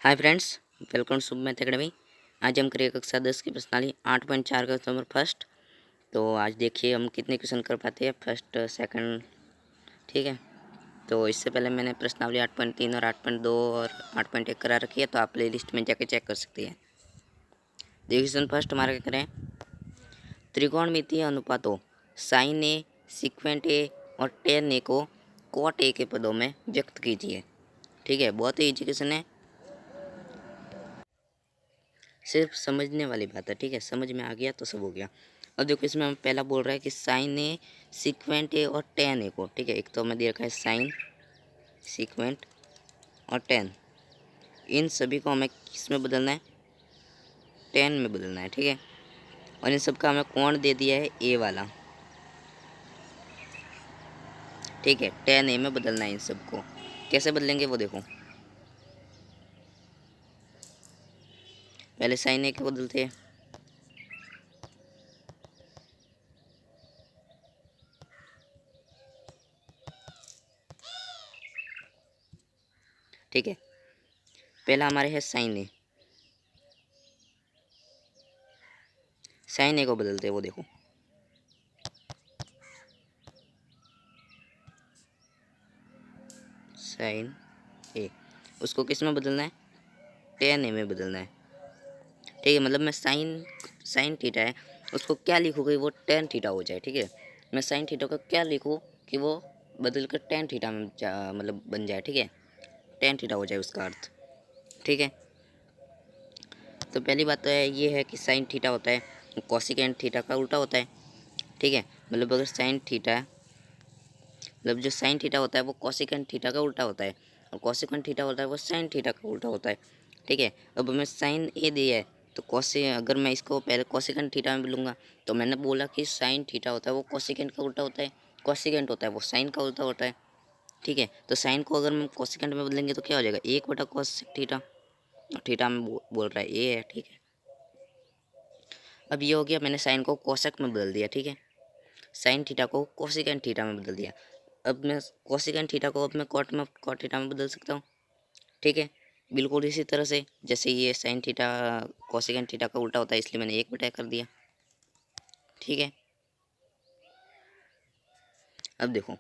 Hi friends, welcome शुभ math academy. आज हम करेंगे कक्षा 10 की प्रश्नावली 8.4 का नंबर फर्स्ट। तो आज देखिए हम कितने क्वेश्चन कर पाते हैं, फर्स्ट सेकंड। ठीक है, तो इससे पहले मैंने प्रश्नावली 8.3 और 8.2 और 8.1 करा रखी है, तो आप प्ले लिस्ट में जाके चेक कर सकते हैं। देखिए क्वेश्चन फर्स्ट हमारा क्या करें, त्रिकोणमितीय अनुपातों साइन ए, सिक्वेंट ए और टेन ए को कॉट ए के पदों में व्यक्त कीजिए। ठीक है, बहुत ही ईजी क्वेश्चन है, सिर्फ समझने वाली बात है। ठीक है, समझ में आ गया तो सब हो गया। और देखो इसमें हम पहला बोल रहा है कि साइन ए, सिक्वेंट ए और टेन ए को। ठीक है, एक तो हमें दे रखा है साइन, सिक्वेंट और टेन, इन सभी को हमें किस में बदलना है, टेन में बदलना है। ठीक है, और इन सब का हमें कोण दे दिया है ए वाला। ठीक है, टेन ए में बदलना है इन सबको। कैसे बदलेंगे वो देखो, पहले साइन ए को बदलते हैं। ठीक है, पहला हमारे है साइन ए, साइन ए को बदलते हैं, वो देखो साइन ए, उसको किस में बदलना है, टेन ए में बदलना है। ठीक है, मतलब मैं साइन साइन थीटा है उसको क्या लिखूँ कि वो टेन थीटा हो जाए। ठीक है, मैं साइन थीटा का क्या लिखूँ कि वो बदल कर टेन थीटा में मतलब बन जाए। ठीक है, टेन थीटा हो जाए उसका अर्थ। ठीक है, तो पहली बात तो ये है कि साइन थीटा होता है कोसिकेंट थीटा का उल्टा होता है। ठीक है, मतलब अगर साइन थीटा, मतलब जो साइन थीटा होता है वो कोसिकेंट थीटा का उल्टा होता है, और कोसिकेंट थीटा होता है वो साइन थीटा का उल्टा होता है। ठीक है, अब हमें साइन ए दिया है, तो कोसे अगर मैं इसको पहले कोसिकेंट थीटा में लूँगा, तो मैंने बोला कि साइन थीटा होता है वो कोसिकेंट का उल्टा होता है, कोसिकेंट होता है वो साइन का उल्टा होता है। ठीक है, तो साइन को अगर हम कोसिकेंट में बदलेंगे तो क्या हो जाएगा, एक बटा कोस थीटा, और थीटा में बोल रहा है ए है। ठीक है, अब ये हो गया, मैंने साइन को कोसेक में बदल दिया। ठीक है, साइन थीटा को कोसिकेंट थीटा में बदल दिया। अब मैं कोसिकेंट थीटा को अब मैं कॉट थीटा में बदल सकता हूँ। ठीक है, बिल्कुल इसी तरह से जैसे ये साइन थीटा कोसिकेंट थीटा का उल्टा होता है, इसलिए मैंने एक बटा कर दिया। ठीक है, अब देखो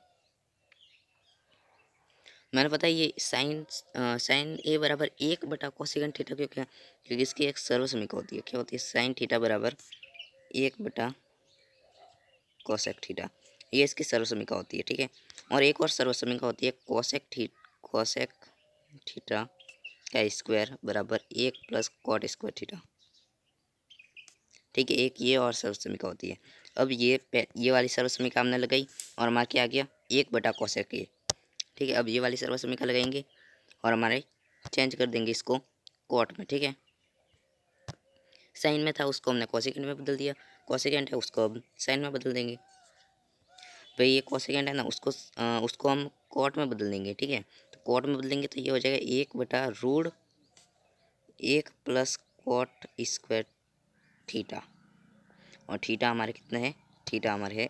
मैंने पता है ये साइन ए बराबर एक बटा कोसिकेंट थीटा, क्यों क्या, क्योंकि इसकी एक सर्वसमीका होती है। क्या होती है, साइन थीटा बराबर एक बटा कोसेक थीटा, ये इसकी सर्वसमीका होती है। ठीक है, और एक और सर्वसमीका होती है कोसेक थीटा का स्क्वायर बराबर एक प्लस कॉट स्क्वायर थीटा। ठीक है, एक ये और सर्वसमीका होती है। अब ये वाली सर्वसमीका हमने लगाई और हमारा क्या आ गया, एक बटा कोसेक ए। ठीक है, अब ये वाली सर्वसमीका लगाएंगे और हमारे चेंज कर देंगे इसको कॉट में। ठीक है, साइन में था उसको हमने कोसेकेंट में बदल दिया, कोसेकेंट है उसको अब साइन में बदल देंगे। भाई ये कोसेकेंट है ना, उसको हम कॉट में बदल देंगे। ठीक है, तो कॉट में बदलेंगे तो ये हो जाएगा एक बटा रूट एक प्लस कॉट स्क्वायर थीटा, और थीटा हमारे कितना है, थीटा हमारे है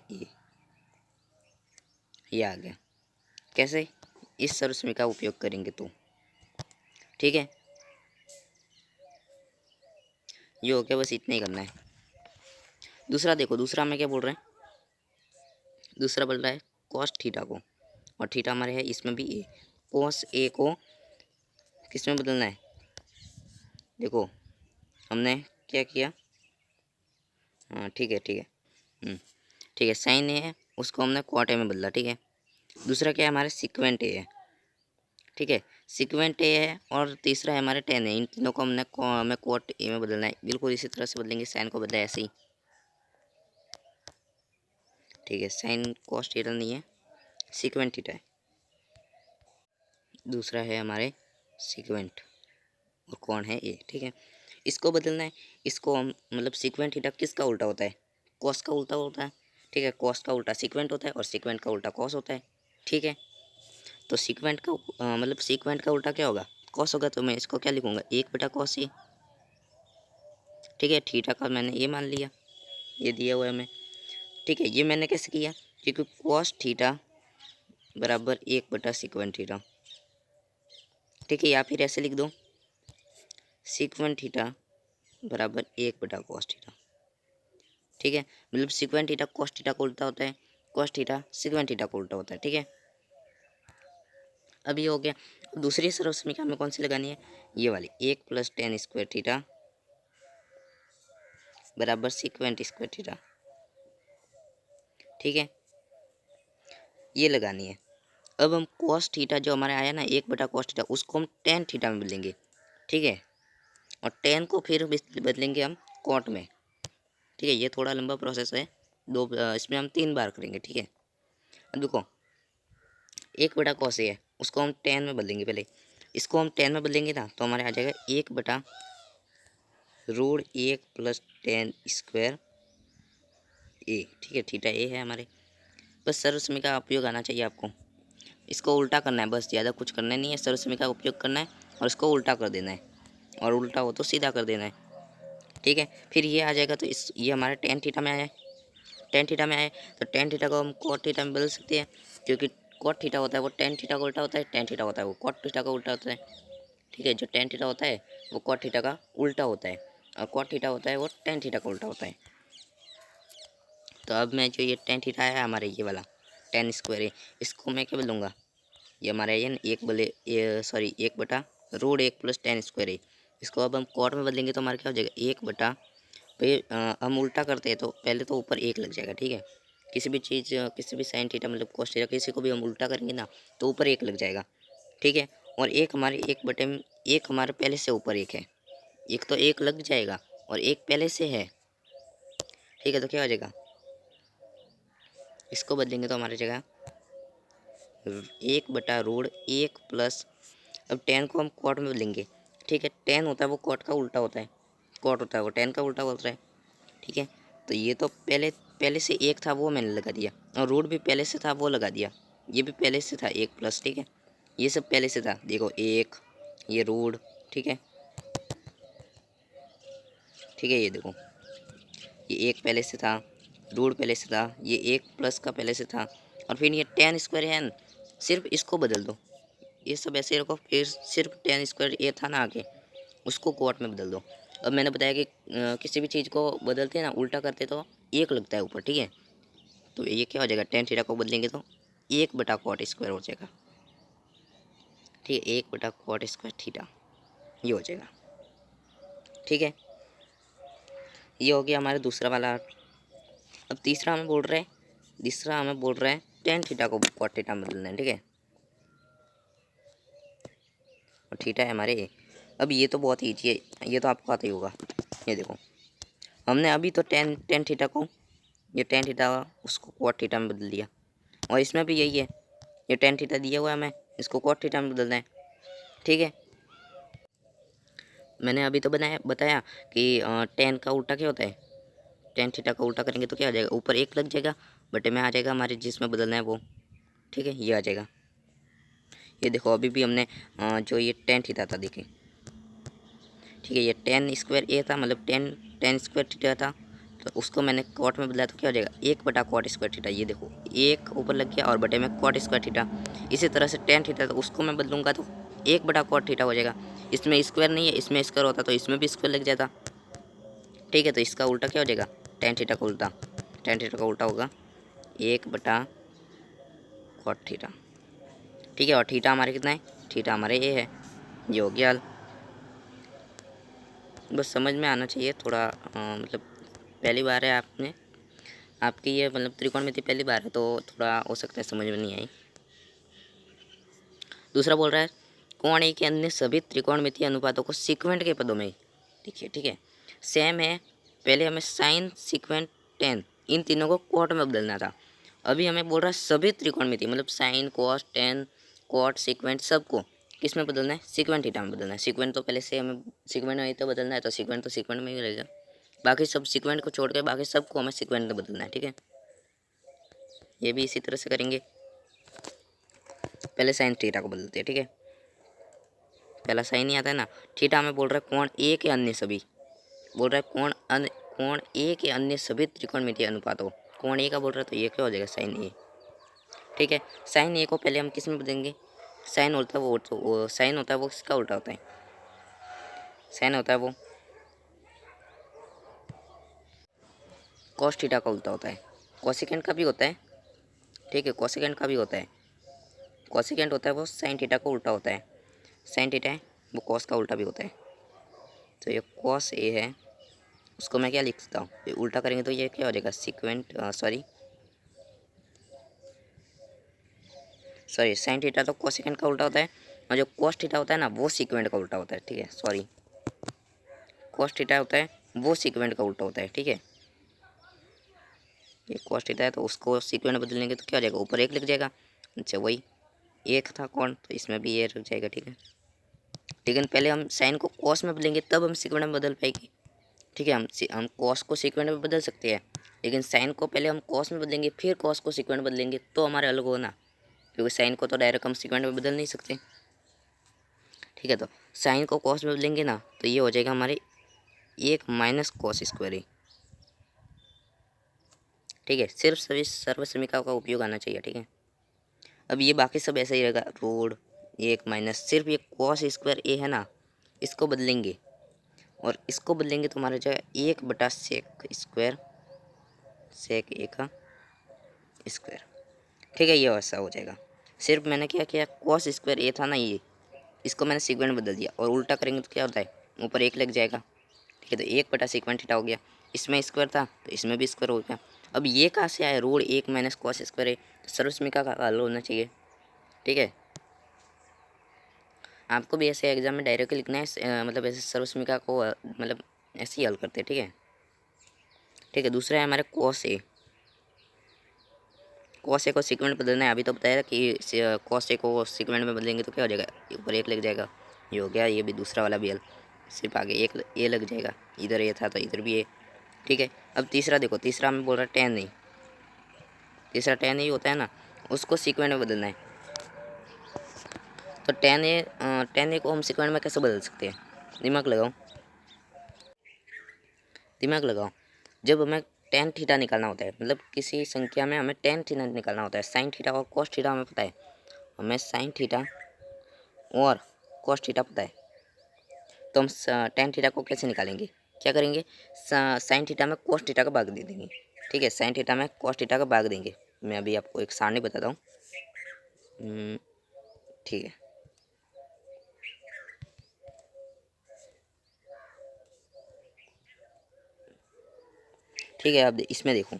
ये आ गया। कैसे, इस सर्वसमी का उपयोग करेंगे तो। ठीक है, ये हो गया, बस इतना ही करना है। दूसरा देखो, दूसरा हमें क्या बोल रहे हैं, दूसरा बोल रहा है कॉस थीटा को, और थीटा हमारे है इसमें भी ए, कॉस ए को किस में बदलना है, देखो हमने क्या किया, हाँ ठीक है ठीक है, ठीक है, साइन ए है उसको हमने कॉट ए में बदला। ठीक है, दूसरा क्या है, हमारे सिक्वेंट ए है। ठीक है, सिक्वेंट ए है, और तीसरा है हमारे टेन है। इन तीनों को हमें कोट ए में बदलना है, बिल्कुल इसी तरह से बदलेंगे, साइन को बदला ऐसे ही। ठीक है, साइन कॉस थीटा नहीं है, सिक्वेंट थीटा है। दूसरा है हमारे सिक्वेंट, और कौन है ए। ठीक है, इसको बदलना है, इसको हम मतलब सिक्वेंट थीटा किसका उल्टा होता है, कॉस का उल्टा होता है। ठीक है, कॉस का उल्टा सिक्वेंट होता है और सिक्वेंट का उल्टा कॉस होता है। ठीक है, तो सीक्वेंट का मतलब सीक्वेंट का उल्टा क्या होगा, कॉस होगा, तो मैं इसको क्या लिखूंगा, एक बटा कॉस ए। ठीक है, थीटा का मैंने ये मान लिया, ये दिया हुआ है हमें। ठीक है, ये मैंने कैसे किया, क्योंकि कॉस थीटा बराबर एक बटा सिक्वेंट थीटा। ठीक है, या फिर ऐसे लिख दो, सीक्वेंट थीटा बराबर 1/cos थीटा। ठीक है, मतलब सीक्वेंट थीटा कॉस थीटा को उल्टा होता है, कॉस थीटा सीक्वेंट थीटा को उल्टा होता है। ठीक है, अब ये हो गया। दूसरी सर्व समीकरण हमें कौन सी लगानी है, ये वाली 1 + tan² थीटा बराबर सीक्वेंट² थीटा। ठीक है, ये लगानी है। अब हम कॉस थीटा जो हमारे आया ना 1/cos थीटा, उसको हम tan थीटा में बदलेंगे। ठीक है, और tan को फिर बदलेंगे हम कॉट में। ठीक है, ये थोड़ा लंबा प्रोसेस है, इसमें हम 3 बार करेंगे। ठीक है, अब देखो 1/cos है, उसको हम tan में बदलेंगे। पहले इसको हम tan में बदलेंगे ना, तो हमारे आ जाएगा 1/√1 + tan² ए। ठीक है, थीटा ए है हमारे। बस सर्व समीकरण का उपयोग आना चाहिए आपको, इसको उल्टा करना है, बस ज़्यादा कुछ करना नहीं है। सर्व समीकरण का उपयोग करना है और इसको उल्टा कर देना है, और उल्टा हो तो सीधा कर देना है। ठीक है, फिर ये आ जाएगा, तो ये हमारे tan थीटा में आया, tan थीटा में आया, तो tan थीटा को हम cot थीटा में बदल सकते हैं, क्योंकि cot थीटा होता है वो tan थीटा को उल्टा होता है, tan थीटा होता है वो cot थीटा का उल्टा होता है। ठीक है, जो tan थीटा होता है वो cot थीटा का उल्टा होता है, और cot थीटा होता है वो tan थीटा का उल्टा होता है। तो अब मैं जो ये tan थीटा है हमारे, ये वाला tan² है, इसको मैं क्या बोलूँगा, ये हमारा ये ना 1/√1 + tan² है। इसको अब हम कॉट में बदलेंगे तो हमारा क्या हो जाएगा, 1 पे हम उल्टा करते हैं तो पहले तो ऊपर 1 लग जाएगा। ठीक है, किसी भी चीज़, किसी भी साइन थीटा मतलब कॉस थीटा, किसी को भी हम उल्टा करेंगे ना तो ऊपर 1 लग जाएगा। ठीक है, और एक हमारे 1 हमारे पहले से ऊपर 1 है, एक तो 1 लग जाएगा और 1 पहले से है। ठीक है, तो क्या हो जाएगा, इसको बदलेंगे तो हमारी जगह 1/√1 प्लस, अब tan को हम कॉट में बदलेंगे। ठीक है, tan होता है वो कॉट का उल्टा होता है, कॉट होता है वो tan का उल्टा बोलता है। ठीक है, तो ये तो पहले पहले से 1 था वो मैंने लगा दिया, और रूट भी पहले से था वो लगा दिया, ये भी पहले से था 1+। ठीक है, ये सब पहले से था, देखो 1, ये रूट। ठीक है, ठीक है, ये देखो ये 1 पहले से था, रूट पहले से था, ये 1+ का पहले से था, और फिर ये tan² है न, सिर्फ इसको बदल दो, ये सब ऐसे रखो, फिर सिर्फ tan² ये था ना आगे, उसको कोट में बदल दो। अब मैंने बताया कि किसी भी चीज़ को बदलते हैं ना, उल्टा करते तो 1 लगता है ऊपर। ठीक है, तो ये क्या हो जाएगा, tan थीटा को बदलेंगे तो 1/cot² हो जाएगा। ठीक है, 1/cot² थीटा ये हो जाएगा। ठीक है, ये हो गया हमारा दूसरा वाला। अब तीसरा हमें बोल रहा है tan थीटा को cot थीटा में बदलना है। ठीक है, और थीटा है हमारे ए। अब ये तो बहुत ईजी है, ये तो आपको आता ही होगा। ये देखो हमने अभी तो tan थीटा को, ये tan थीटा उसको cot थीटा में बदल दिया, और इसमें भी यही है, ये tan थीटा दिया हुआ है हमें, इसको cot थीटा में बदलना है। ठीक है, मैंने अभी तो बताया कि tan का उल्टा क्या होता है, tan थीटा का उल्टा करेंगे तो क्या आ जाएगा, ऊपर 1 लग जाएगा, बटे में आ जाएगा हमारे जिसमें बदलना है वो। ठीक है, ये आ जाएगा। ये देखो अभी भी हमने जो ये tan थीटा था देखिए, ठीक है, ये tan² था, मतलब tan² थीटा था, तो उसको मैंने कॉट में बदला तो क्या हो जाएगा, 1/cot² थीटा। ये देखो 1 ऊपर लग गया और बटे में cot² थीटा। इसी तरह से tan थीटा, तो उसको मैं बदलूंगा तो 1/cot थीटा हो जाएगा। इसमें स्क्वायर नहीं है, इसमें स्क्वायर होता तो इसमें भी स्क्वायर लग जाता। ठीक है, तो इसका उल्टा क्या हो जाएगा, tan थीटा का उल्टा, tan थीटा का उल्टा होगा 1/cot थीटा। ठीक है, और थीटा हमारे कितना है, थीटा हमारे ये है। ये हो गया हल। बस समझ में आना चाहिए थोड़ा, मतलब पहली बार है आपकी ये मतलब त्रिकोणमिति पहली बार है, तो थोड़ा हो सकता है समझ में नहीं आई। दूसरा बोल रहा है कोण ए के अन्य सभी त्रिकोणमितीय अनुपातों को सीक्वेंट के पदों में देखिए। ठीक है, सेम है, पहले हमें साइन सीक्वेंट टेन इन तीनों को कोट में बदलना था। अभी हमें बोल रहा है सभी त्रिकोणमिति मतलब sine cos tan cot secant सबको किस में बदलना है, सीक्वेंट थीटा में बदलना है। सीक्वेंट तो पहले से हमें सीक्वेंट में ही तो बदलना है, तो सीक्वेंट में ही रहेगा। बाकी सब सीक्वेंट को छोड़ के बाकी सबको हमें सीक्वेंट में बदलना है। ठीक है, ये भी इसी तरह से करेंगे। पहले साइन थीटा को बदलते हैं। ठीक है, पहला साइन ही आता है ना। थीटा हमें बोल रहा है कोण ए के अन्य सभी, बोल रहा है कोण ए के अन्य सभी त्रिकोणमितीय अनुपातों, कोण ए का बोल रहा है तो ये क्या हो जाएगा, साइन ए। ठीक है, साइन ए को पहले हम किस में बदलेंगे, साइन होता है वो साइन होता है वो किसका उल्टा होता है, साइन होता है वो कॉस थीटा का उल्टा होता है। कोसेकेंट का भी होता है, ठीक है, कोसेकेंट का भी होता है। कोसेकेंट होता है वो साइन थीटा का उल्टा होता है। साइन थीटा है वो कॉस का उल्टा भी होता है। तो ये कॉस ए है, उसको मैं क्या लिख सकता हूँ, ये उल्टा करेंगे तो ये क्या हो जाएगा, सीक्वेंट सॉरी साइन थीटा तो कोसेकेंट का उल्टा होता है, और जो कॉस थीटा होता है ना वो सीक्वेंट का उल्टा होता है, ठीक है। सॉरी, कॉस थीटा होता है वो सीक्वेंट का उल्टा होता है, ठीक है। ये कॉस थीटा है तो उसको सीक्वेंट बदल लेंगे तो क्या हो जाएगा, ऊपर एक लिख जाएगा। अच्छा वही एक था कौन, तो इसमें भी ये लग जाएगा, ठीक है। लेकिन पहले हम साइन को कॉस में बदलेंगे तब हम सीक्वेंट में बदल पाएंगे, ठीक है। हम कॉस को सीक्वेंट में बदल सकते हैं, लेकिन साइन को पहले हम कॉस में बदलेंगे फिर कॉस को सीक्वेंट में बदलेंगे तो हमारे अलग होना, क्योंकि साइन को तो डायरेक्ट हम सीक्वेंट में बदल नहीं सकते, ठीक है। तो साइन को कॉस में बदलेंगे ना तो ये हो जाएगा हमारे एक माइनस कॉस स्क्वायर ही, ठीक है। सिर्फ सभी सर्वसमीका का उपयोग आना चाहिए, ठीक है। अब ये बाकी सब ऐसा ही रहेगा, रोड एक माइनस, सिर्फ ये कॉस स्क्वायर ए है ना, इसको बदलेंगे और इसको बदलेंगे तो हमारा जाएगा एक बटा सेक स्क्वायर, सेक ए का स्क्वायर, ठीक है। ये वैसा हो जाएगा। सिर्फ मैंने क्या किया, कॉस स्क्वायर ए था ना ये, इसको मैंने सीक्वेंट में बदल दिया, और उल्टा करेंगे तो क्या होता है, ऊपर एक लग जाएगा, ठीक है। तो एक बटा सीक्वेंट थीटा हो गया, इसमें स्क्वायर था तो इसमें भी स्क्वायर हो गया। अब ये कहाँ से आया, रूट एक माइनस कॉस स्क्वायर है, तो सर्वसमीका का हल होना चाहिए, ठीक है। आपको भी ऐसे एग्जाम में डायरेक्ट लिखना है, मतलब ऐसे सर्वसमीका को मतलब ऐसे ही हल करते हैं, ठीक है। ठीक है, दूसरा है हमारे कॉस ए। कॉस ए को सीक्वेंट बदलना है, अभी तो बताया कि कॉस ए को सीक्वेंट में बदलेंगे तो क्या हो जाएगा, ऊपर एक लग जाएगा, ये हो गया। ये भी दूसरा वाला भी हल, सिर्फ आगे एक ए लग जाएगा, इधर ए था तो इधर भी ए, ठीक है। अब तीसरा देखो, तीसरा हमें बोल रहा है टेन नहीं, तीसरा टेन ही होता है ना, उसको सीक्वेंट में बदलना है। तो टेन ए को हम सीक्वेंट में कैसे बदल सकते हैं, दिमाग लगाओ, दिमाग लगाओ। जब हमें टेन थीटा निकालना होता है, मतलब किसी संख्या में हमें टेन थीटा निकालना होता है, साइन थीटा और कॉस थीटा हमें पता है, हमें साइन थीटा और कॉस थीटा पता है, तो हम टेन थीटा को कैसे निकालेंगे, क्या करेंगे, साइन थीटा में कॉस थीटा का भाग दे देंगे, ठीक है। साइन थीटा में कॉस थीटा का भाग देंगे। मैं अभी आपको एक सारणी बताता हूँ, ठीक है। ठीक है, अब इसमें देखो,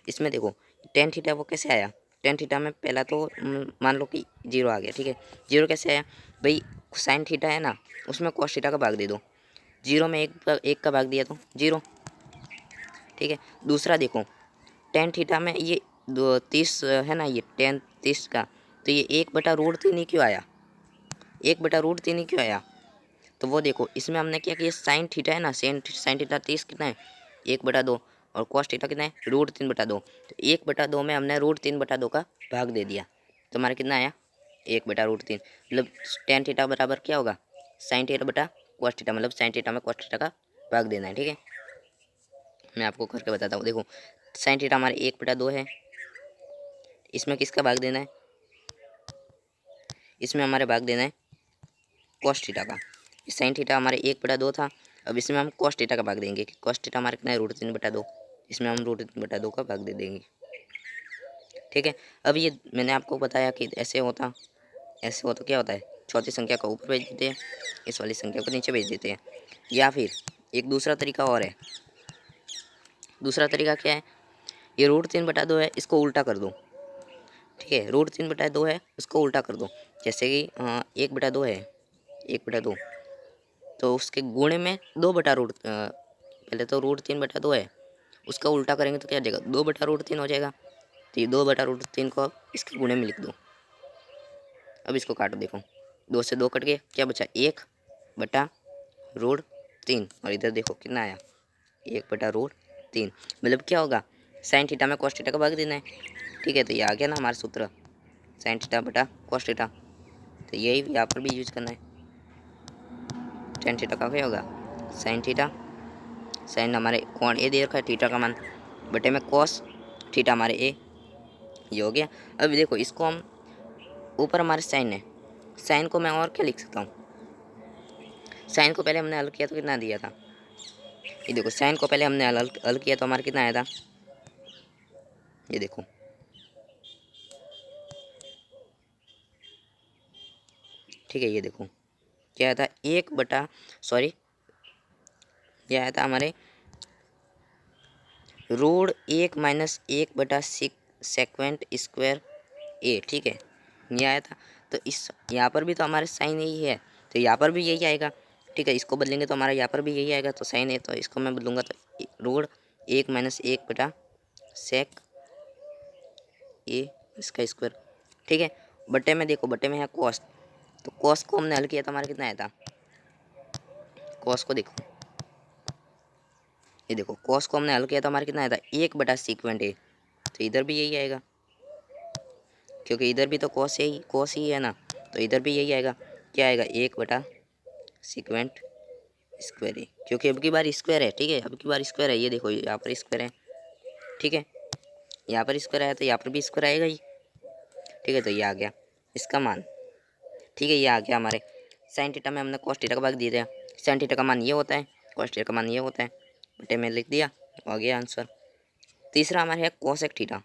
इसमें देखो टेन थीटा वो कैसे आया, टेन थीटा में पहला तो मान लो कि जीरो आ गया, ठीक है। जीरो कैसे आया भाई, साइन थीटा है ना, उसमें कॉस थीटा का भाग दे दो, जीरो में एक का भाग दिया तो जीरो, ठीक है। दूसरा देखो, टेन थीटा में ये 30 है ना, ये टेन 30 का, तो ये एक बटा रूट तीन ही क्यों आया, एक बटा रूट तीन ही क्यों आया, तो वो देखो इसमें हमने क्या किया, साइन थीटा है ना, साइन थीटा 30 कितना है, एक बटा दो, और कॉस थीटा कितना है, रूट तीन बटा दो, तो एक बटा दो में हमने रूट तीन बटा दो का भाग दे दिया, तो हमारा कितना आया, एक बटा रूट तीन, मतलब टेन थीटा बराबर क्या होगा, साइन थीटा बटा कॉस थीटा, मतलब साइन थीटा में कॉस थीटा का भाग देना है, ठीक है। मैं आपको करके बताता हूँ, देखो साइन थीटा हमारे एक बटा दो है, इसमें किसका भाग देना है, इसमें हमारे भाग देना है कॉस थीटा का। साइन थीटा हमारे एक बटा दो था, अब इसमें हम कॉस थीटा का भाग देंगे कि कॉस थीटा हमारे कितना है, रूट तीन बटा दो, इसमें हम रूट तीन बटा दो का भाग दे देंगे, ठीक है। अब ये मैंने आपको बताया कि ऐसे होता, ऐसे हो तो क्या होता है, चौथी संख्या को ऊपर भेज देते हैं, इस वाली संख्या को नीचे भेज देते हैं। या फिर एक दूसरा तरीका और है, दूसरा तरीका क्या है, ये रूट तीन बटा दो है, इसको उल्टा कर दो, ठीक है। रूट तीन बटा दो है, उसको उल्टा कर दो, जैसे कि एक बटा दो है, एक बटा दो, तो उसके गुणे में दो बटा रूट, पहले तो रूट तीन बटा दो है, उसका उल्टा करेंगे तो क्या हो जाएगा, दो बटा रूट तीन हो जाएगा, तो ये दो बटा रूट तीन को इसके गुणे में लिख दो। अब इसको काटो, देखो दो से दो कट गए, क्या बचा, एक बटा रूट तीन, और इधर देखो कितना आया, एक बटा रूट तीन, मतलब क्या होगा, साइन थीटा में कॉस थीटा का भाग देना है, ठीक है। तो ये आ गया ना हमारा सूत्र, साइन थीटा बटा कॉस थीटा, तो यही यहाँ पर भी यूज करना है। टेन थीटा का क्या होगा, साइन थीटा, साइन हमारे कोण ए दे रखा है, थीटा का मान बटे में कॉस थीटा हमारे ए, ये हो गया। अब देखो इसको हम, ऊपर हमारे साइन है, साइन को मैं और क्या लिख सकता हूँ, साइन को पहले हमने हल किया तो कितना दिया था, ये देखो साइन को पहले हमने हल किया तो हमारा कितना आया था, ये देखो ठीक है। ये देखो क्या आया था, एक बटा सॉरी ये आया था हमारे रूट 1 - 1 बटा सेक्वेंट स्क्वायर ए, ठीक है ये आया था। तो इस यहाँ पर भी तो हमारे साइन यही है, तो यहाँ पर भी यही आएगा, ठीक है। इसको बदलेंगे तो हमारा यहाँ पर भी यही आएगा, तो साइन है तो इसको मैं बदलूँगा तो रूट 1 - 1 बटा सेक ए इसका स्क्वायर, ठीक है। बटे में देखो, बटे में है कॉस, तो कॉस को हमने हल किया तो हमारा कितना आया था, कॉस को देखो, ये देखो कॉस को हमने हल किया तो हमारा कितना आया था 1 बटा सेक्वेंट ए, तो इधर भी यही आएगा क्योंकि इधर भी तो कॉस ही है ना, तो इधर भी यही आएगा। क्या आएगा 1 बटा सेक्वेंट स्क्वायर है, क्योंकि अब की बार स्क्वायर है, ठीक है अब की बार स्क्वायर है। ये देखो यहाँ पर स्क्वायर है, ठीक है यहाँ पर स्क्वायर आया तो यहाँ पर भी स्क्वायर आएगा ही, ठीक है। तो ये आ गया इसका मान, ठीक है। ये आ गया हमारे साइन थीटा में हमने कॉस थीटा का भाग दिया था, साइन थीटा का मान ये होता है, कॉस थीटा का मान ये होता है, बटे में लिख दिया, आ गया आंसर। तीसरा हमारे है कोसेक थीटा,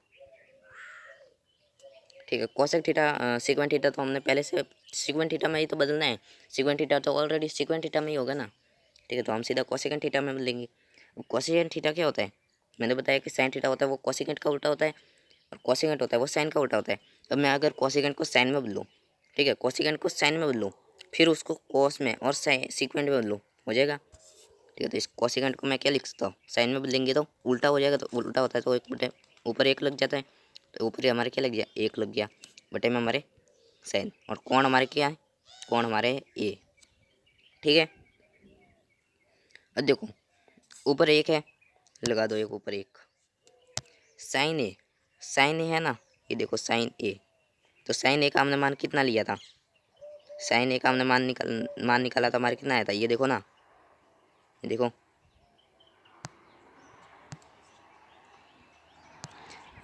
ठीक है। कोसेक थीटा सेक्वेंट थीटा तो हमने पहले से सेक्वेंट थीटा में ही तो बदलना है, सेक्वेंट थीटा तो ऑलरेडी सेक्वेंट थीटा में ही होगा ना, ठीक है। तो हम सीधा कोसेकेंट थीटा में बदलेंगे। अब कोसेकेंट थीटा क्या होता है, मैंने बताया कि साइन थीटा होता है वो कोसेकेंट का उल्टा होता है, और कोसेकेंट होता है वो साइन का उल्टा होता है। अब मैं अगर कोसेकेंट को साइन में बदलूँ, ठीक है कोसेकेंट को साइन में बदलूँ, फिर उसको कोस में और सीक्वेंट में बदलूँ, हो जाएगा, ठीक है। तो इस कोसेकेंट को मैं क्या लिख सकता हूँ, साइन में बदलेंगे तो उल्टा हो जाएगा, तो उल्टा होता है तो एक बटे ऊपर एक लग जाता है, तो ऊपर ही हमारे क्या लग गया, एक लग गया, बटे में हमारे साइन, और कोण हमारे क्या है, कोण हमारे ए, ठीक है। अब देखो ऊपर एक है, लगा दो एक ऊपर एक, साइन ए, साइन ए है ना, ये देखो साइन ए, तो साइन ए का हमने मान कितना लिया था, साइन ए का हमने मान निकाला तो हमारे कितना आया था, ये देखो ना, ये देखो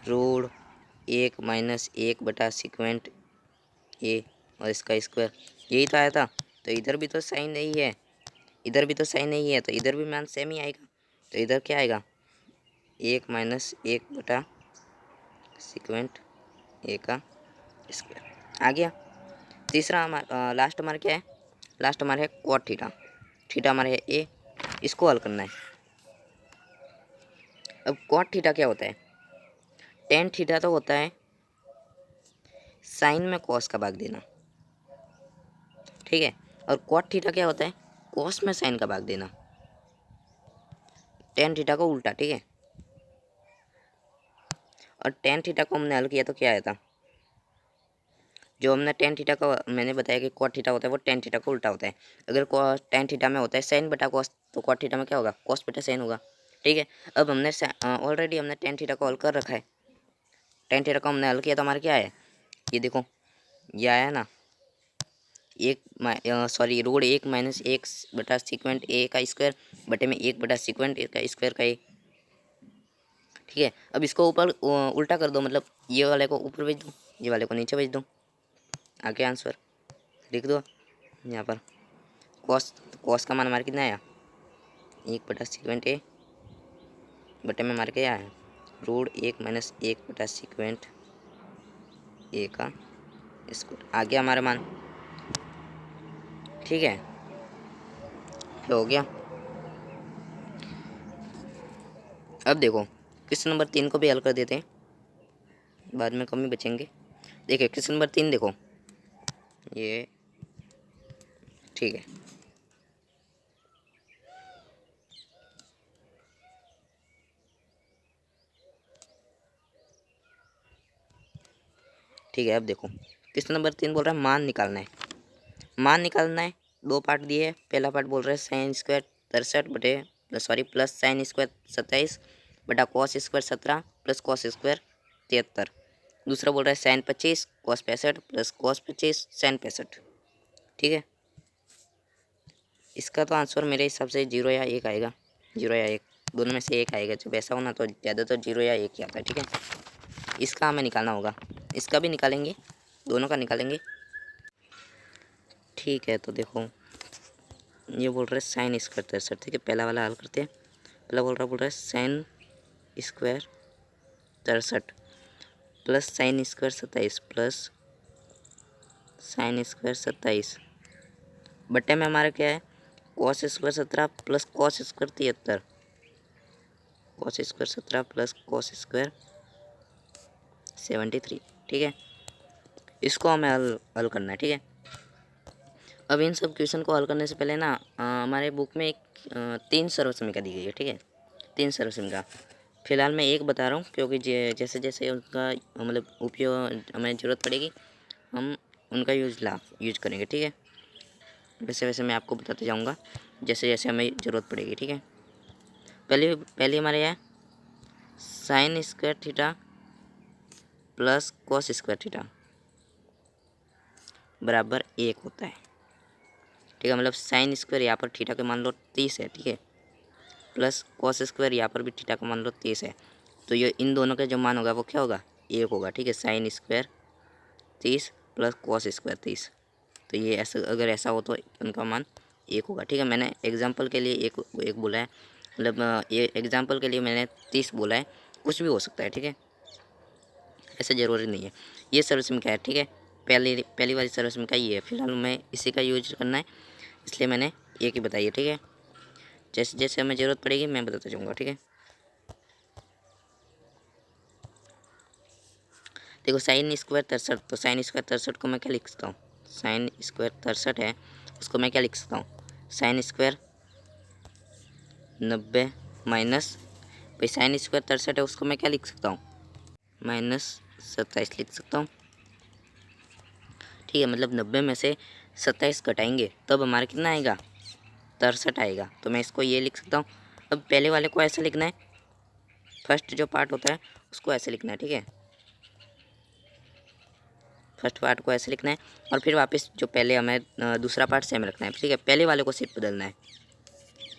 रूट 1 - 1 बटा सेक्वेंट ए और इसका स्क्वायर, यही तो आया था। तो इधर भी तो साइन नहीं है, इधर भी तो साइन नहीं है, तो इधर भी मान सेम ही आएगा, तो इधर क्या आएगा 1 - 1 बटा सेक्वेंट ए का स्क्वायर आ गया। तीसरा हमारा लास्ट हमारा क्या है, लास्ट हमारा है कॉट थीटा, थीटा हमारे है ए, इसको हल करना है। अब कॉट थीटा क्या होता है, टेन थीटा तो होता है साइन में कॉस का भाग देना, ठीक है। और कॉट थीटा क्या होता है, कॉस में साइन का भाग देना, टेन थीटा को उल्टा, ठीक है। और टेन थीटा को हमने हल किया तो क्या आया था, जो हमने टेन थीटा का मैंने बताया कि कॉट थीटा होता है वो टेन थीटा को उल्टा होता है। अगर टेन थीटा में होता है साइन बटा कॉस, तो कॉट थीटा में क्या होगा, कॉस बटा साइन होगा, ठीक है। अब हमने ऑलरेडी हमने टेन थीटा को हल कर रखा है, टेन थीटा को हमने हल किया तो हमारा क्या है, ये देखो ये आया ना रूट 1 - 1 बटा सेक्वेंट ए का स्क्वायर, बटे में 1 बटा सेक्वेंट ए का स्क्वायर का ए, ठीक है। अब इसको ऊपर उल्टा कर दो, मतलब ये वाले को ऊपर भेज दो, ये वाले को नीचे भेज दो, आगे आंसर लिख दो यहाँ पर। कॉस, कॉस का मान हमारा कितना आया 1 बटा सेक्वेंट ए, बटे में हमारे क्या आया रूट 1 - 1 बटा सेक्वेंट ए का स्क्वायर, आ गया हमारा मान, ठीक है ये हो गया। अब देखो क्वेश्चन नंबर 3 को भी हल कर देते हैं, बाद में कम ही बचेंगे। देखिए क्वेश्चन नंबर 3 देखो, ये ठीक है, ठीक है। अब देखो क्वेश्चन नंबर 3 बोल रहा है मान निकालना है, मान निकालना है, दो पार्ट दिए है। पहला पार्ट बोल रहा है साइन स्क्वायर 63 बटे प्लस साइन स्क्वायर 27 बटा cos square 17 plus cos square 73। दूसरा बोल रहा है sine 25 cos 65 plus cos 25 sine 65, ठीक है। इसका तो आंसर मेरे हिसाब से 0 या 1 आएगा, 0 या 1 दोनों में से एक आएगा, जब ऐसा होना तो ज़्यादातर 0 या 1 ही आता है, ठीक है। इसका हमें निकालना होगा, इसका भी निकालेंगे, दोनों का निकालेंगे, ठीक है। तो देखो ये बोल रहा है साइन स्क्वायर 63, ठीक है। पहला वाला हल करते हैं। पहला बोल रहा है sine square 63 plus sine square 27 plus sine square 27 बट्टे में हमारा क्या है, cos square 17 plus cos square 73, cos square 17 plus cos square 73, ठीक है। इसको हमें हल करना है, ठीक है। अब इन सब क्वेश्चन को हल करने से पहले ना हमारे बुक में एक 3 सर्वसमीका दी गई है, ठीक है। 3 सर्वसमीका फिलहाल मैं एक बता रहा हूँ, क्योंकि जैसे जैसे उनका मतलब उपयोग हमें ज़रूरत पड़ेगी हम उनका यूज करेंगे, ठीक है। वैसे वैसे मैं आपको बताते जाऊँगा जैसे जैसे हमें ज़रूरत पड़ेगी, ठीक है। पहले हमारे यहाँ sign square theta plus cos square theta बराबर 1 होता है, ठीक है। मतलब साइन स्क्वायर यहाँ पर थीटा का मान लो 30 है, ठीक है, प्लस कॉस स्क्वायर यहाँ पर भी थीटा का मान लो 30 है। तो ये इन दोनों का जो मान होगा वो क्या होगा, 1 होगा, ठीक है। Sine square 30 plus cos square 30, तो ये ऐसा अगर ऐसा हो तो उनका मान 1 होगा, ठीक है। मैंने एग्जांपल के लिए एक बोला है, मतलब ये एग्जांपल के लिए मैंने 30 बोला है, कुछ भी हो सकता है, ठीक है, ऐसा ज़रूरी नहीं है। ये सर्वसमीका है, ठीक है। पहली वाली सर्वसमीका ये है, फिलहाल मैं इसी का यूज करना है, इसलिए मैंने एक ही बताई है, ठीक है। जैसे जैसे हमें ज़रूरत पड़ेगी मैं बताता जाऊँगा, ठीक है। देखो साइन स्क्वायर 63, तो साइन स्क्वायर 63 को मैं क्या लिख सकता हूँ, साइन स्क्वायर 63 है उसको मैं क्या लिख सकता हूँ, साइन स्क्वायर 90 माइनस, भाई साइन स्क्वायर 63 है उसको मैं क्या लिख सकता हूँ, -27 लिख सकता हूँ, ठीक है। मतलब 90 में से 27 घटाएंगे तब हमारा कितना आएगा, 63 आएगा, तो मैं इसको ये लिख सकता हूँ। अब पहले वाले को ऐसा लिखना है, फर्स्ट जो पार्ट होता है उसको ऐसे लिखना है, ठीक है। फर्स्ट पार्ट को ऐसे लिखना है और फिर वापस जो पहले हमें दूसरा पार्ट सेम रखना है, ठीक है। पहले वाले को सिर्फ बदलना है,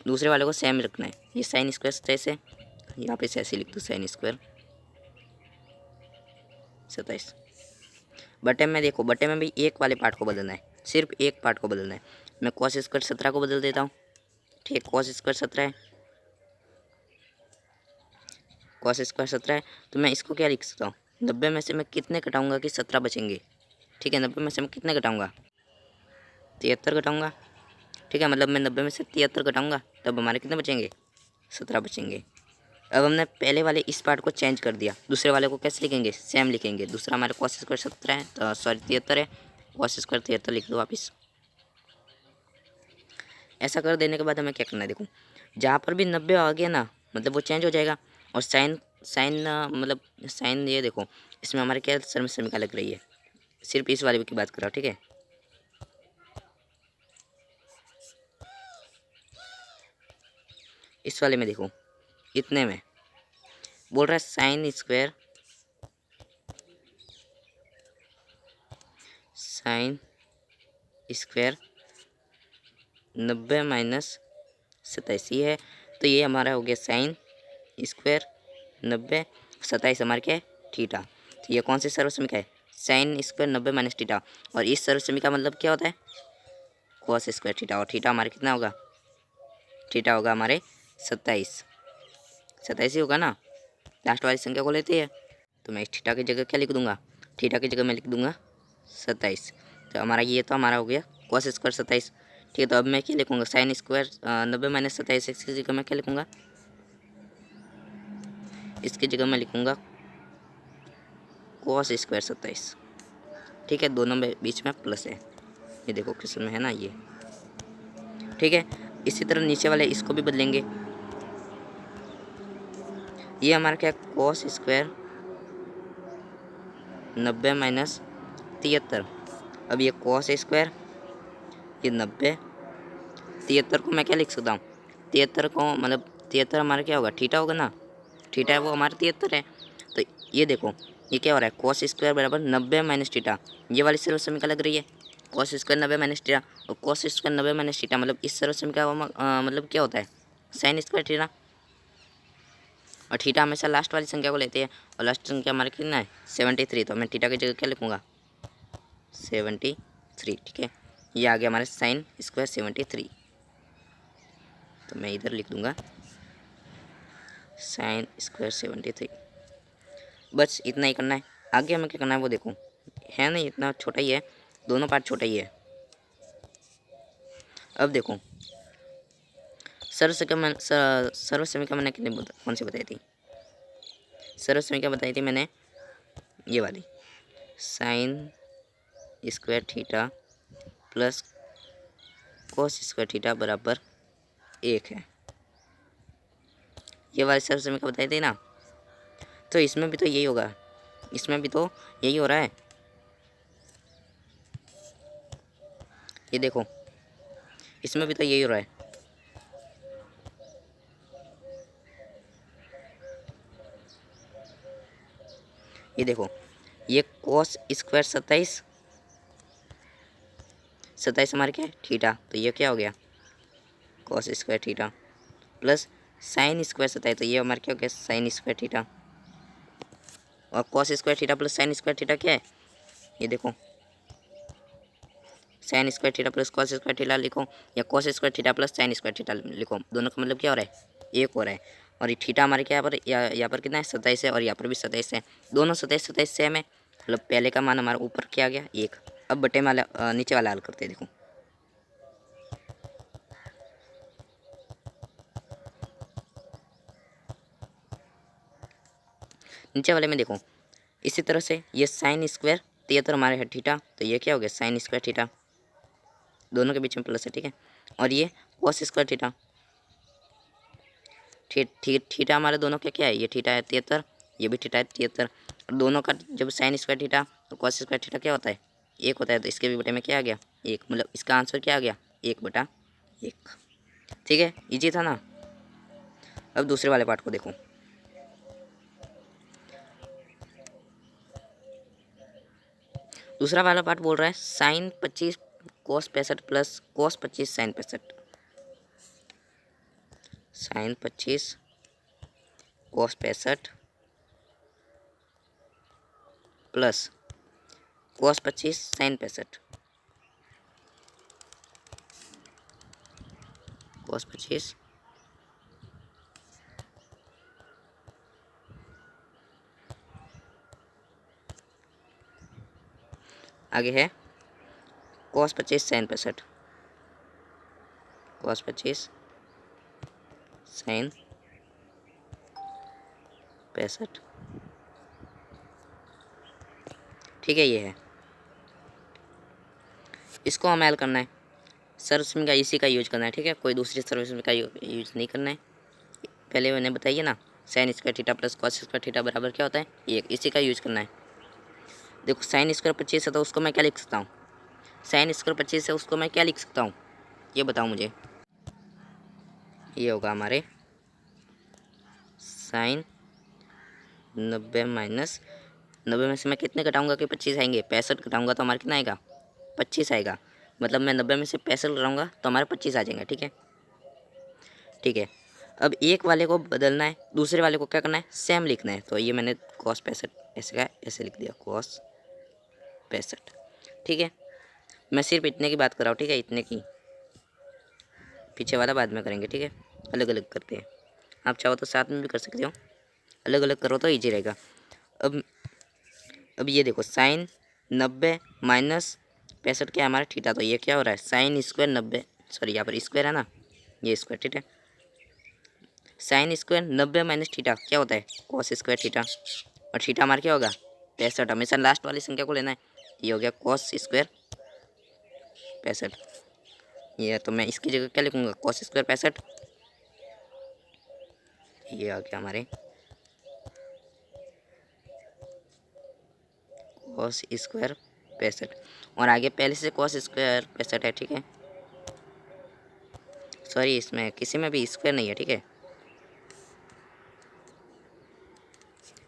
दूसरे वाले को सेम रखना है। ये साइन स्क्वायर 27 है, यहाँ पे ऐसे लिख दो साइन स्क्वायर 27 बटे में, देखो बटे में भी एक वाले पार्ट को बदलना है, सिर्फ एक पार्ट को बदलना है। मैं कॉस स्क्वायर 17 को बदल देता हूँ, ठीक है। कॉस स्क्वायर 17 है, कॉस स्क्वायर 17 है, तो मैं इसको क्या लिख सकता हूँ, 90 में से मैं कितने घटाऊंगा कि 17 बचेंगे, ठीक है। 90 में से मैं कितने घटाऊंगा, 73 घटाऊंगा, ठीक है। मतलब मैं 90 में से 73 घटाऊंगा तब हमारे कितने बचेंगे, 17 बचेंगे। अब हमने पहले वाले इस पार्ट को चेंज कर दिया, दूसरे वाले को कैसे लिखेंगे, सेम लिखेंगे। दूसरा हमारे कॉस स्क्वायर 17 है, तो सॉरी 73 है, कॉस स्क्वायर 73 लिख दो वापस। ऐसा कर देने के बाद हमें क्या करना है, देखो जहाँ पर भी 90 आ गया ना, मतलब वो चेंज हो जाएगा। और साइन साइन मतलब साइन, ये देखो इसमें हमारे क्या समीकरण लग रही है, सिर्फ इस वाले की बात कर रहा हूँ, ठीक है। इस वाले में देखो, इतने में बोल रहा है साइन स्क्वायर 90 माइनस 27 ये है, तो ये हमारा हो गया साइन स्क्वायर 90, 27 हमारे क्या है, थीटा। तो ये कौन सी सर्वसमीका है, साइन स्क्वायर 90 माइनस थीटा। और इस सर्वसमीका मतलब क्या होता है, कॉस स्क्वायर थीटा। और थीटा हमारे कितना होगा, थीटा होगा हमारे 27 ही होगा ना, लास्ट वाली संख्या को लेते हैं। तो मैं इस थीटा की जगह क्या लिख दूंगा, थीटा की जगह मैं लिख दूंगा 27। तो हमारा ये तो हमारा हो गया कॉस स्क्वायर 27, ठीक है। तो अब मैं क्या लिखूँगा, साइन स्क्वायर 90 माइनस 27, इसकी जगह मैं क्या लिखूँगा, इसकी जगह मैं लिखूँगा कॉस स्क्वायर 27, ठीक है। दोनों में बीच में प्लस है, ये देखो क्वेश्चन में है ना ये, ठीक है। इसी तरह नीचे वाले इसको भी बदलेंगे, ये हमारा क्या, कॉस स्क्वायर 90 माइनस 73। अब ये कॉस स्क्वायर, ये 90, 73 को मैं क्या लिख सकता हूँ, 73 को मतलब 73 हमारा क्या होगा, थीटा होगा ना, थीटा है वो हमारा 73 है। तो ये देखो ये क्या हो रहा है, कॉस स्क्वायर बराबर 90 माइनस थीटा, ये वाली सर्वसमीका लग रही है, कॉस स्क्वायर 90 माइनस थीटा। और कॉस स्क्वायर 90 माइनस थीटा मतलब इस सर्वसमीका मतलब क्या होता है, साइन स्क्वायर थीटा। और थीटा हमेशा लास्ट वाली संख्या को लेते हैं, और लास्ट संख्या हमारे कितना है 73, तो मैं थीटा की जगह क्या लिखूँगा 73, ठीक है। ये आ गया हमारे साइन स्क्वायर 73। तो मैं इधर लिख दूँगा साइन स्क्वायर 73। बस इतना ही करना है। आगे हमें क्या करना है वो देखो, है नहीं इतना छोटा ही है, दोनों पार्ट छोटा ही है। अब देखो सर्वसमीकरण मैंने कितने कौन सी बताई थी? सर्वसमीकरण बताई थी मैंने ये वाली, sign square theta plus cos square theta बराबर 1 है। ये वाली सर्वसमीकरण बताई थी ना, तो इसमें भी तो यही होगा, इसमें भी तो यही हो रहा है। ये देखो इसमें भी तो यही हो रहा है। ये देखो ये कोस स्क्वायर 27 हमारे क्या है थीटा, तो ये क्या हो गया कोस square theta plus sine square 27, तो ये हमारे क्या हो गया साइन स्क्वायर थीटा। और cos square theta plus sine square theta क्या है, ये देखो sine square theta plus cos square theta लिखो, या cos square theta plus sine square theta लिखो, दोनों का मतलब क्या हो रहा है एक हो रहा है। और ये थीटा हमारे क्या यहाँ पर कितना है 27 है, और यहाँ पर भी 27 है, दोनों 27 सेम है, मतलब पहले का मान हमारा ऊपर क्या आ गया 1। अब बटे वाला नीचे वाला हल करते हैं। देखो नीचे वाले में देखो इसी तरह से ये साइन स्क्वायर 73 हमारे है थीटा, तो ये क्या हो गया साइन स्क्वायर थीटा, दोनों के बीच में प्लस है, ठीक है। और ये कॉस स्क्वायर थीटा, थीटा हमारे दोनों का क्या है, ये थीटा है 73, ये भी थीटा है 73, और दोनों का जब साइन स्क्वायर थीटा तो कॉस स्क्वायर थीटा क्या होता है 1 होता है, तो इसके भी बटे में क्या आ गया 1, मतलब इसका आंसर क्या आ गया 1/1। ठीक है, इजी था ना। अब दूसरे वाले पार्ट को देखो, दूसरा वाला पार्ट बोल रहा है sine 25 cos 65 plus cos 25 sine 65, sine 25 cos 65 plus cos 25 sine 65, cos 25 आगे है कॉस 25 साइन 65, कॉस 25 साइन 65, ठीक है। ये है, इसको हमें हल करना है, सर्वसमीकरण का इसी का यूज करना है, ठीक है, कोई दूसरी सर्वसमीकरण का यूज नहीं करना है। पहले मैंने बताइए ना sign square theta plus cos square theta बराबर क्या होता है एक, इसी का यूज करना है। देखो साइन स्क्वायर 25 है तो उसको मैं क्या लिख सकता हूँ, साइन स्क्वायर 25 है उसको मैं क्या लिख सकता हूँ, ये बताओ मुझे। ये होगा हमारे साइन 90 माइनस 90 में से मैं कितने घटाऊंगा कि 25 आएंगे, 65 घटाऊंगा तो हमारा कितना आएगा 25 आएगा, मतलब मैं 90 में से 65 घटाऊंगा तो हमारे 25 आ जाएंगे, ठीक है। ठीक है, अब एक वाले को बदलना है, दूसरे वाले को क्या करना है सेम लिखना है, तो ये मैंने कॉस 65 ऐसे का ऐसे लिख दिया कॉस 65, ठीक है। मैं सिर्फ इतने की बात कर रहा हूँ, ठीक है, इतने की, पीछे वाला बाद में करेंगे, ठीक है, अलग अलग करते हैं। आप चाहो तो साथ में भी कर सकते हो, अलग अलग करो तो ईजी रहेगा। अब अब ये देखो साइन 90 माइनस 65 क्या है हमारा थीटा, तो ये क्या हो रहा है साइन स्क्वायर 90, सॉरी यहाँ पर स्क्वायर है ना, ये स्क्वायर, ठीक है। साइन स्क्वायर 90 माइनस थीटा क्या होता है कॉस स्क्वायर थीटा, और थीटा हमारा क्या होगा 65, हमेशा लास्ट वाली संख्या को लेना है, ये हो गया कॉस स्क्वायर 65। ये तो मैं इसकी जगह क्या लिखूँगा कॉस स्क्वायर 65, ये आ गया हमारे कॉस स्क्वायर 65, और आगे पहले से कॉस स्क्वायर 65 है, ठीक है, सॉरी इसमें किसी में भी स्क्वायर नहीं है, ठीक है,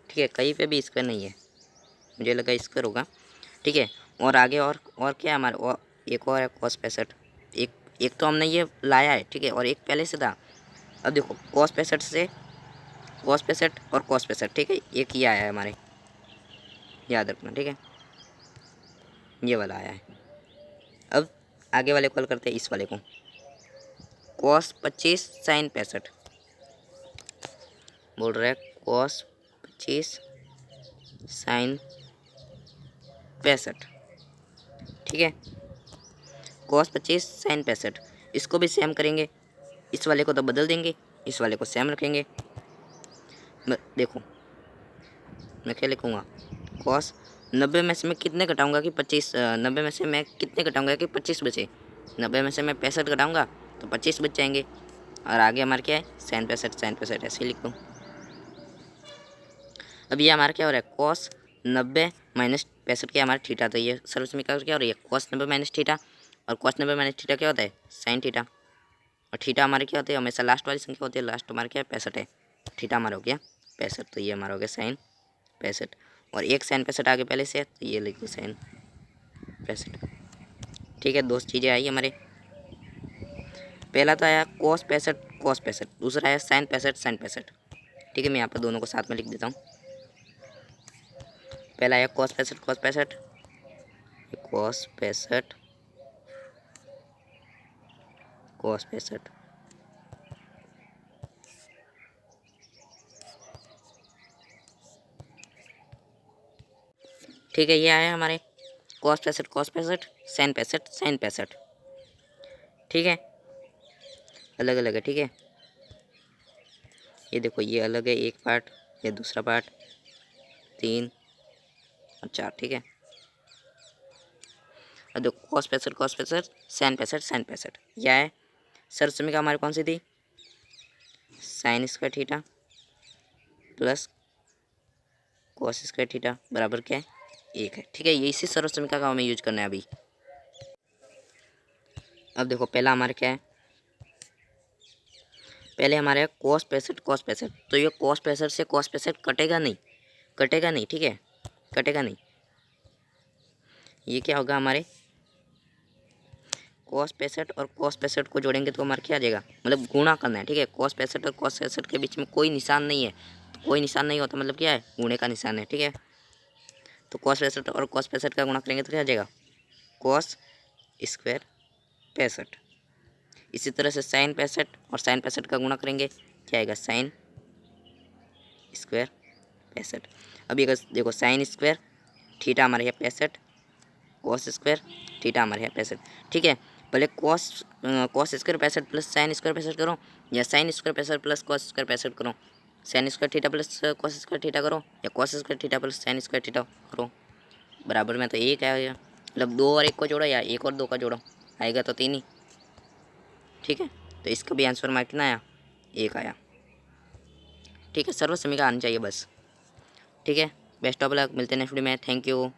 ठीक है, कहीं पे भी स्क्वायर नहीं है, मुझे लगा स्क्वायर होगा, ठीक है। और आगे और क्या है हमारे, और एक और है कॉस 65, एक एक तो हमने ये लाया है, ठीक है, और एक पहले से था। अब देखो कॉस 65 से कॉस 65 और कॉस 65, ठीक है, एक ही आया है हमारे, याद रखना, ठीक है, ये वाला आया है। अब आगे वाले को हल करते हैं इस वाले को, कॉस 25 साइन 65 बोल रहा है, कॉस 25 साइन 65, ठीक है। कॉस 25 साइन 65, इसको भी सेम करेंगे, इस वाले को तो बदल देंगे, इस वाले को सेम रखेंगे। देखो मैं क्या लिखूँगा, कॉस 90 में से मैं कितने घटाऊँगा कि 25, 90 में से मैं कितने घटाऊँगा कि 25 बचे, 90 में से मैं 65 घटाऊँगा तो 25 बच जाएंगे। और आगे हमारा क्या है, साइन 65 ऐसे लिख दूँ। अब ये हमारा क्या हो रहा है, कॉस 90 माइनस 65 क्या हमारा थीटा, तो ये सर्वसमीकरण क्या हो रही है, कॉस 90 माइनस थीटा, और कॉस 90 माइनस थीटा क्या होता है, साइन थीटा। और थीटा हमारे क्या होती है, हमेशा लास्ट वाली संख्या होती है, लास्ट हमारा क्या है 65 है, थीटा हमारा हो गया 65, तो ये हमारा हो गया साइन 65। और एक साइन 65 आगे पहले से है, तो ये लिख दो साइन 65, ठीक है। दो चीज़ें आई हमारे, पहला तो आया कॉस 65, दूसरा आया साइन 65, ठीक है। मैं यहाँ पर दोनों को साथ में लिख देता हूँ। पहला आया कॉस 65, कॉस 65, ठीक है। ये आया हमारे कॉस 65, साइन 65, ठीक है, अलग अलग है, ठीक है। ये देखो ये अलग है एक पार्ट, ये दूसरा पार्ट, 3 और 4, ठीक है। अब देखो कॉस 65, साइन 65, यह है सर्वसमीकरण हमारी कौन सी थी, sign square theta plus cos square theta बराबर क्या है, 1 है, ठीक है। ये इसी सर्वसमीकरण का हमें यूज करना है अभी। अब देखो पहला हमारा क्या है, पहले हमारे है कॉस 65, तो ये कॉस 65 से कॉस 65 कटेगा नहीं, ठीक है, कटेगा नहीं। ये क्या होगा हमारे कॉस 65 और कॉस 65 को जोड़ेंगे तो हमारा क्या आ जाएगा, मतलब गुणा करना है, ठीक है। कॉस 65 और कॉस 65 के बीच में कोई निशान नहीं है, तो कोई निशान नहीं होता मतलब क्या है, गुणे का निशान है, ठीक है। तो कॉस 65 और कॉस 65 का गुणा करेंगे तो क्या आ जाएगा, कॉस स्क्वायर 65। इसी तरह से साइन 65 और साइन 65 का गुणा करेंगे, क्या आएगा, साइन स्क्वायर 65। अभी अगर देखो साइन स्क्वायर थीटा हमारे है 65, कॉस स्क्वायर थीटा हमारे है 65, ठीक है। पहले cos square 65 plus sine square 65 करो, या sine square 65 plus cos square 65 करो, sign square theta plus cos square theta करो, या cos square theta plus sine square theta करो। बराबर में तो एक आएगा, मतलब 2 और 1 को जोड़ो या 1 और 2 का जोड़ो, आएगा तो 3 ही, ठीक है। तो इसका भी आंसर हमारा कितना आया, 1 आया, ठीक है। सर्वसमीकरण आनी चाहिए बस, ठीक है। बेस्ट ऑफ लक, मिलते हैं नेक्स्ट वीडियो में, थैंक यू।